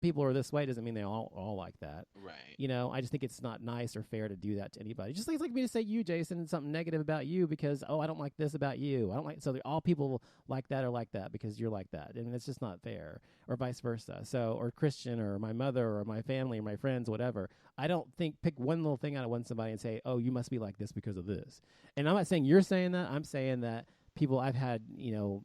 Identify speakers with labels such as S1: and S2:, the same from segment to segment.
S1: people are this way doesn't mean they all like that.
S2: Right.
S1: You know, I just think it's not nice or fair to do that to anybody. Just like it's like me to say you, Jason, something negative about you because I don't like this about you. I don't like all people like that or like that because you're like that, and it's just not fair, or vice versa. So, or Christian, or my mother, or my family, or my friends, whatever. I don't think pick one little thing out of somebody and say, oh, you must be like this because of this. And I'm not saying you're saying that. I'm saying that people I've had,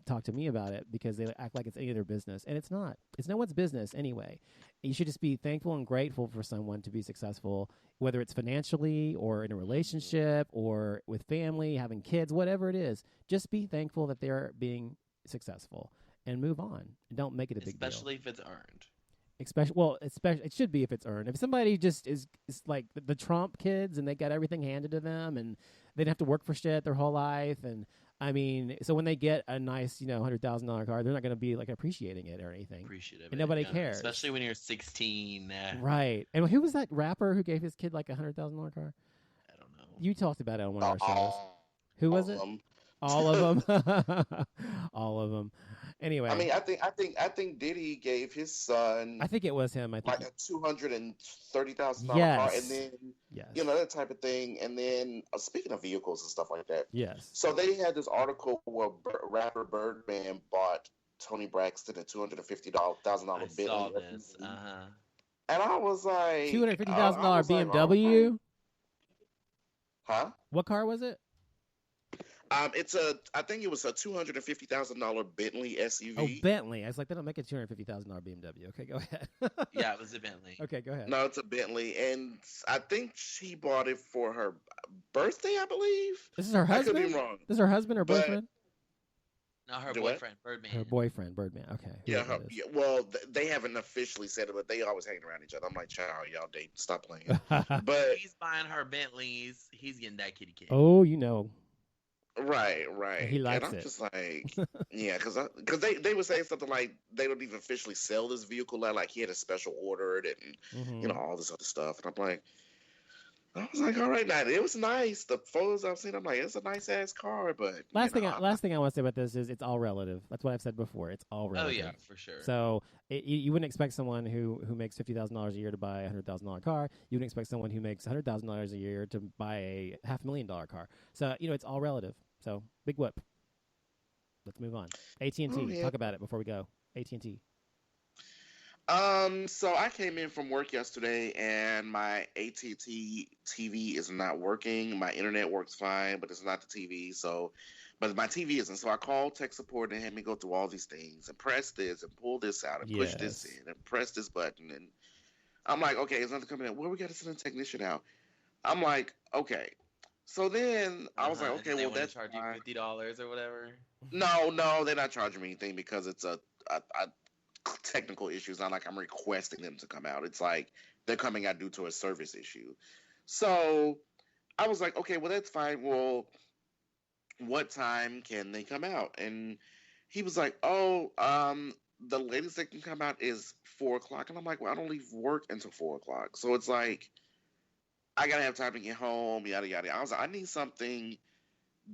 S1: talk to me about it because they act like it's any of their business, and it's not. It's no one's business anyway. You should just be thankful and grateful for someone to be successful, whether it's financially or in a relationship or with family, having kids, whatever it is. Just be thankful that they're being successful and move on. And don't make it a big deal.
S2: Especially if it's earned.
S1: Especially, it should be if it's earned. If somebody just is like the Trump kids and they got everything handed to them and they didn't have to work for shit their whole life, and I mean, so when they get a nice, $100,000 car, they're not going to be like appreciating it or anything.
S2: Appreciative.
S1: And nobody cares.
S2: Especially when you're 16.
S1: Right. And who was that rapper who gave his kid like $100,000 car?
S2: I don't know.
S1: You talked about it on one of our shows. Who was it?
S3: All
S1: of them. All of them. Anyway,
S3: I mean, I think Diddy gave his son.
S1: I think it was him. I think
S3: like a $230,000
S1: yes.
S3: car, and then
S1: yes.
S3: That type of thing. And then speaking of vehicles and stuff like that,
S1: yes.
S3: So they had this article where rapper Birdman bought Tony Braxton a $250,000
S2: I
S3: Bentley.
S2: saw this.
S3: And I was like,
S1: $250,000 BMW.
S3: Like, huh?
S1: What car was it?
S3: I think it was a $250,000 Bentley SUV.
S1: Oh, Bentley. I was like, they don't make a $250,000 BMW. Okay, go ahead.
S2: Yeah, it was a Bentley.
S1: Okay, go ahead.
S3: No, it's a Bentley, and I think she bought it for her birthday, I believe.
S1: This is her husband?
S3: I could be wrong.
S1: This is her husband or boyfriend?
S2: No, her boyfriend, Birdman.
S1: Her boyfriend, Birdman. Okay.
S3: Yeah, well, they haven't officially said it, but they always hang around each other. I'm like, child, y'all date. Stop playing. But
S2: he's buying her Bentleys. He's getting that kitty cat.
S1: Oh,
S3: Right.
S1: And he likes
S3: it. And I'm just like, yeah, because they were saying something like they don't even officially sell this vehicle. Like he had a special order and all this other stuff. And I was like, all right, now it was nice. The photos I've seen, I'm like, it's a nice ass car. But
S1: last thing I want to say about this is it's all relative. That's what I've said before. It's all relative.
S2: Oh yeah, for sure.
S1: So you wouldn't expect someone who makes $50,000 a year to buy a $100,000 car. You wouldn't expect someone who makes $100,000 a year to buy a $500,000 car. So it's all relative. So big whip. Let's move on. AT&T.
S3: Oh, yeah.
S1: Talk about it before we go. AT&T.
S3: So I came in from work yesterday and my AT&T TV is not working. My internet works fine, but it's not the TV. But my TV isn't. So I called tech support and had me go through all these things and press this and pull this out and push this in and press this button. And I'm like, okay, it's nothing coming in. Well, we got to send a technician out. I'm like, okay. So then I was like, okay, well, that's
S2: charge you $50 or whatever.
S3: No, they're not charging me anything because it's a technical issue. It's not like I'm requesting them to come out. It's like they're coming out due to a service issue. So I was like, okay, well, that's fine. Well, what time can they come out? And he was like, oh, the latest they can come out is 4:00. And I'm like, well, I don't leave work until 4:00. So it's like, I got to have time to get home, yada, yada. I was like, I need something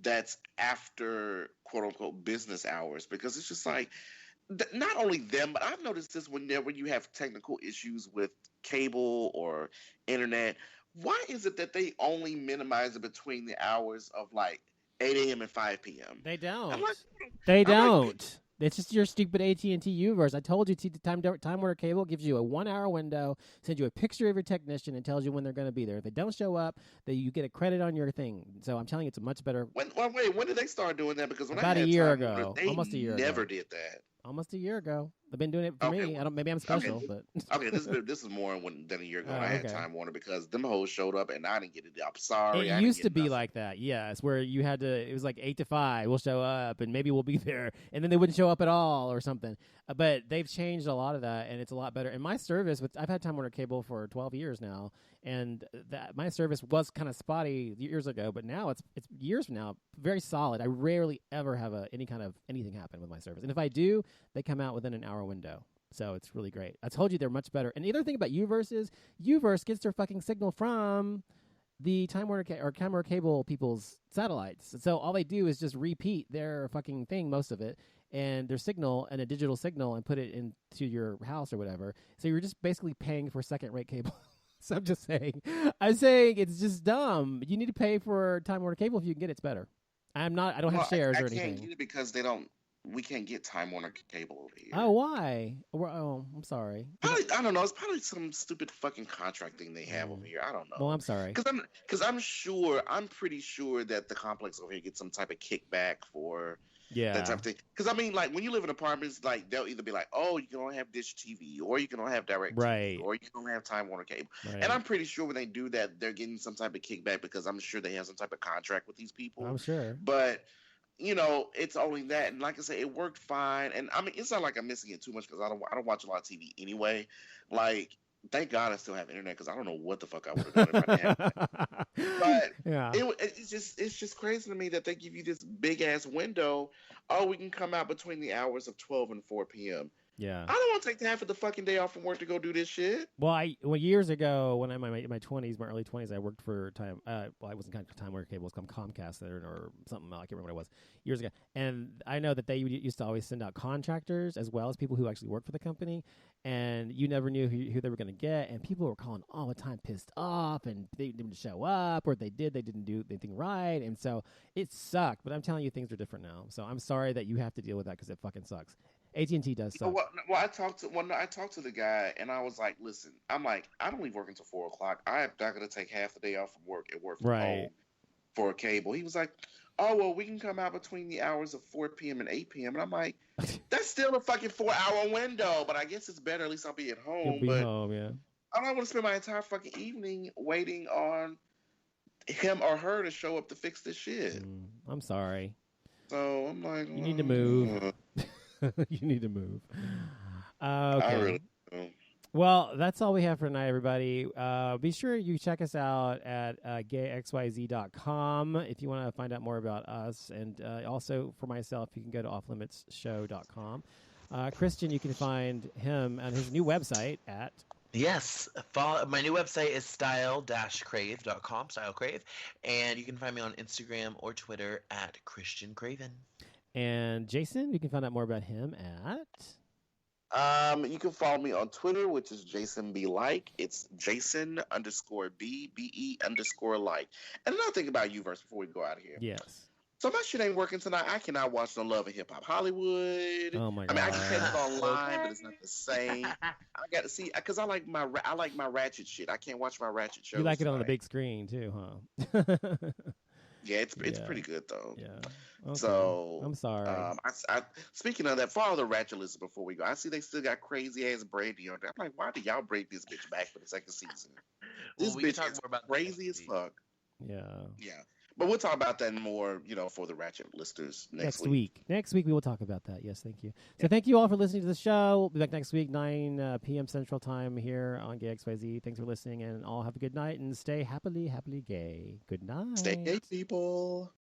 S3: that's after, quote unquote, business hours, because it's just like, not only them, but I've noticed this whenever you have technical issues with cable or internet. Why is it that they only minimize it between the hours of like 8 a.m. and 5 p.m.?
S1: They don't.
S3: They
S1: don't. It's just your stupid AT&T Uverse. I told you, Time Warner Cable gives you a 1 hour window, sends you a picture of your technician, and tells you when they're going to be there. If they don't show up, then you get a credit on your thing. So I'm telling you, it's a much better.
S3: When did they start doing that? Because
S1: about a year ago,
S3: almost a year ago, never did that.
S1: Almost a year ago. They've been doing it for me. Maybe I'm special, but
S3: okay. This is more than a year ago. I had Time Warner because them hoes showed up and I didn't get it. I'm sorry.
S1: It used to be like that. Yes, where you had to. It was like 8 to 5. We'll show up and maybe we'll be there, and then they wouldn't show up at all or something. But they've changed a lot of that, and it's a lot better. And my service, I've had Time Warner Cable for 12 years now, and my service was kind of spotty years ago, but now it's years from now, very solid. I rarely ever have anything happen with my service, and if I do, they come out within an hour window. So it's really great. I told you they're much better. And the other thing about Uverse is Uverse gets their fucking signal from the Time Warner or Camera Cable people's satellites. So all they do is just repeat their fucking thing, most of it, and their signal and a digital signal and put it into your house or whatever. So you're just basically paying for second-rate cable. So I'm just saying, it's just dumb. You need to pay for Time Warner Cable if you can get it. It's better. I don't have shares or anything.
S3: I can't get it because we can't get Time Warner Cable over here.
S1: Oh, why? Oh, I'm sorry.
S3: Probably, I don't know. It's probably some stupid fucking contract thing they have over here. I don't know.
S1: Well, I'm sorry.
S3: Because I'm pretty sure that the complex over here gets some type of kickback for that type of thing. Because I mean, like when you live in apartments, like they'll either be like, oh, you can only have Dish TV, or you can only have Direct TV, or you can only have Time Warner Cable. Right. And I'm pretty sure when they do that, they're getting some type of kickback because I'm sure they have some type of contract with these people.
S1: I'm sure.
S3: But you know, it's only that, and like I said, it worked fine. And I mean, it's not like I'm missing it too much because I don't watch a lot of TV anyway. Like, thank God I still have internet because I don't know what the fuck I would have done if I didn't have it. But
S1: yeah,
S3: it's just crazy to me that they give you this big ass window. Oh, we can come out between the hours of 12 and 4 p.m.
S1: Yeah,
S3: I don't want to take half of the fucking day off from work to go do this shit.
S1: Well, years ago, when I'm in my 20s, my early 20s, I worked for Time. Well, I wasn't kind of Time Warner Cable; it was called Comcast or something. I can't remember what it was years ago. And I know that they used to always send out contractors as well as people who actually worked for the company, and you never knew who they were going to get. And people were calling all the time, pissed off, and they didn't show up, or if they didn't do anything right, and so it sucked. But I'm telling you, things are different now. So I'm sorry that you have to deal with that because it fucking sucks. AT&T does suck.
S3: Well, I talked to the guy, and I was like, listen, I'm like, I don't leave work until 4 o'clock. I'm not going to take half the day off from work and work from home for a cable. He was like, oh, well, we can come out between the hours of 4 p.m. and 8 p.m. And I'm like, that's still a fucking 4-hour window, but I guess it's better. At least I'll be at home.
S1: You'll be home, yeah.
S3: I don't want to spend my entire fucking evening waiting on him or her to show up to fix this shit.
S1: I'm sorry.
S3: So I'm like,
S1: you need to move. You need to move. Okay.
S3: I really do.
S1: Well, that's all we have for tonight, everybody. Be sure you check us out at GAYXYZ.com if you want to find out more about us. And also for myself, you can go to offlimitsshow.com. Christian, you can find him on his new website at...
S2: Yes, my new website is style-crave.com, stylecrave, and you can find me on Instagram or Twitter at Christian Craven.
S1: And Jason, you can find out more about him at...
S3: You can follow me on Twitter, which is Jason B. Like. It's Jason_B_BE_like. And another thing about Uverse before we go out of here.
S1: Yes.
S3: So my shit ain't working tonight. I cannot watch no Love and Hip Hop Hollywood.
S1: Oh my god!
S3: I mean, I can catch it online, but it's not the same. I got to see because I like my Ratchet shit. I can't watch my Ratchet shows.
S1: You like it
S3: tonight.
S1: on the big screen too, huh?
S3: Yeah, it's pretty good though.
S1: Yeah. Okay.
S3: So
S1: I'm sorry.
S3: I speaking of that, follow the Ratchet list before we go. I see they still got crazy ass Brady on there. I'm like, why do y'all break this bitch back for the second season? This bitch is crazy as fuck.
S1: Yeah.
S3: Yeah. But we'll talk about that more, for the Ratchet listeners next week.
S1: Next week we will talk about that. Yes, thank you. So thank you all for listening to the show. We'll be back next week, 9 p.m. Central Time here on GAYXYZ. Thanks for listening, and all have a good night, and stay happily gay. Good night.
S3: Stay gay, people.